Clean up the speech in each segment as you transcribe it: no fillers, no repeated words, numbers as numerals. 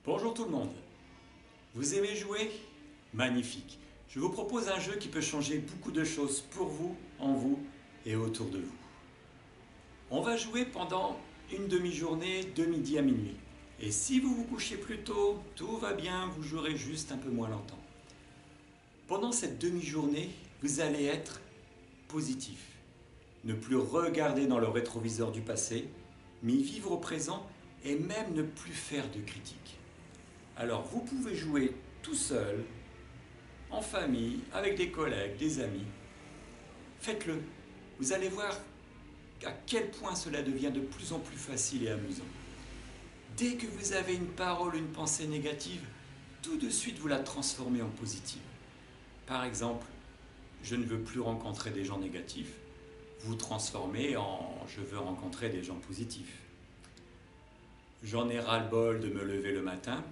Bonjour tout le monde. Vous aimez jouer? Magnifique. Je vous propose un jeu qui peut changer beaucoup de choses pour vous, en vous et autour de vous. On va jouer pendant une demi-journée de midi à minuit. Et si vous vous couchez plus tôt, tout va bien, vous jouerez juste un peu moins longtemps. Pendant cette demi-journée, vous allez être positif. Ne plus regarder dans le rétroviseur du passé, mais vivre au présent et même ne plus faire de critiques. Alors vous pouvez jouer tout seul, en famille, avec des collègues, des amis. Faites-le. Vous allez voir à quel point cela devient de plus en plus facile et amusant. Dès que vous avez une parole, une pensée négative, tout de suite vous la transformez en positive. Par exemple, je ne veux plus rencontrer des gens négatifs. Vous transformez en je veux rencontrer des gens positifs. J'en ai ras-le-bol de me lever le matin.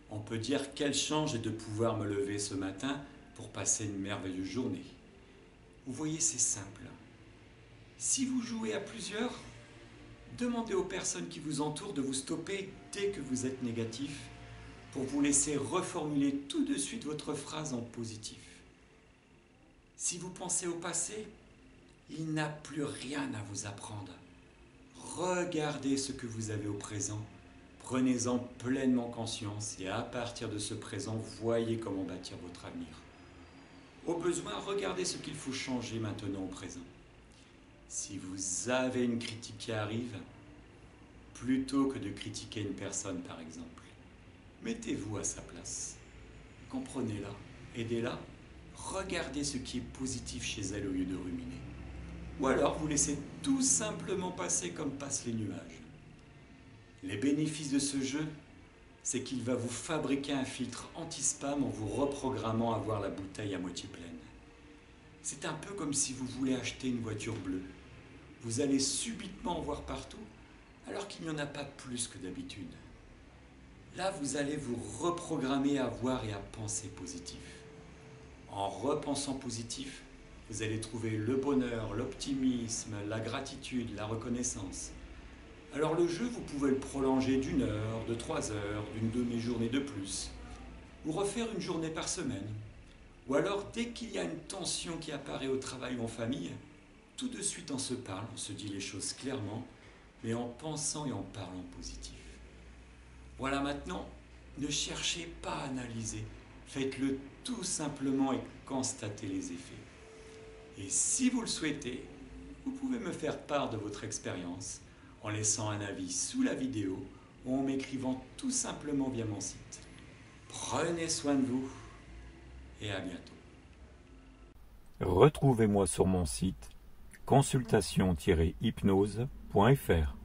On peut dire quelle chance j'ai de pouvoir me lever ce matin pour passer une merveilleuse journée. Vous voyez, c'est simple. Si vous jouez à plusieurs, demandez aux personnes qui vous entourent de vous stopper dès que vous êtes négatif pour vous laisser reformuler tout de suite votre phrase en positif. Si vous pensez au passé, il n'a plus rien à vous apprendre. Regardez ce que vous avez au présent. Prenez-en pleinement conscience et à partir de ce présent, voyez comment bâtir votre avenir. Au besoin, regardez ce qu'il faut changer maintenant au présent. Si vous avez une critique qui arrive, plutôt que de critiquer une personne par exemple, mettez-vous à sa place. Comprenez-la, aidez-la, regardez ce qui est positif chez elle au lieu de ruminer. Ou alors vous laissez tout simplement passer comme passent les nuages. Les bénéfices de ce jeu, c'est qu'il va vous fabriquer un filtre anti-spam en vous reprogrammant à voir la bouteille à moitié pleine. C'est un peu comme si vous voulez acheter une voiture bleue. Vous allez subitement en voir partout, alors qu'il n'y en a pas plus que d'habitude. Là, vous allez vous reprogrammer à voir et à penser positif. En repensant positif, vous allez trouver le bonheur, l'optimisme, la gratitude, la reconnaissance. Alors le jeu, vous pouvez le prolonger d'1 heure, de 3 heures, d'une demi-journée de plus, ou refaire une journée par semaine. Ou alors, dès qu'il y a une tension qui apparaît au travail ou en famille, tout de suite on se parle, on se dit les choses clairement, mais en pensant et en parlant positif. Voilà, maintenant, ne cherchez pas à analyser, faites-le tout simplement et constatez les effets. Et si vous le souhaitez, vous pouvez me faire part de votre expérience en laissant un avis sous la vidéo ou en m'écrivant tout simplement via mon site. Prenez soin de vous et à bientôt. Retrouvez-moi sur mon site consultation-hypnose.fr.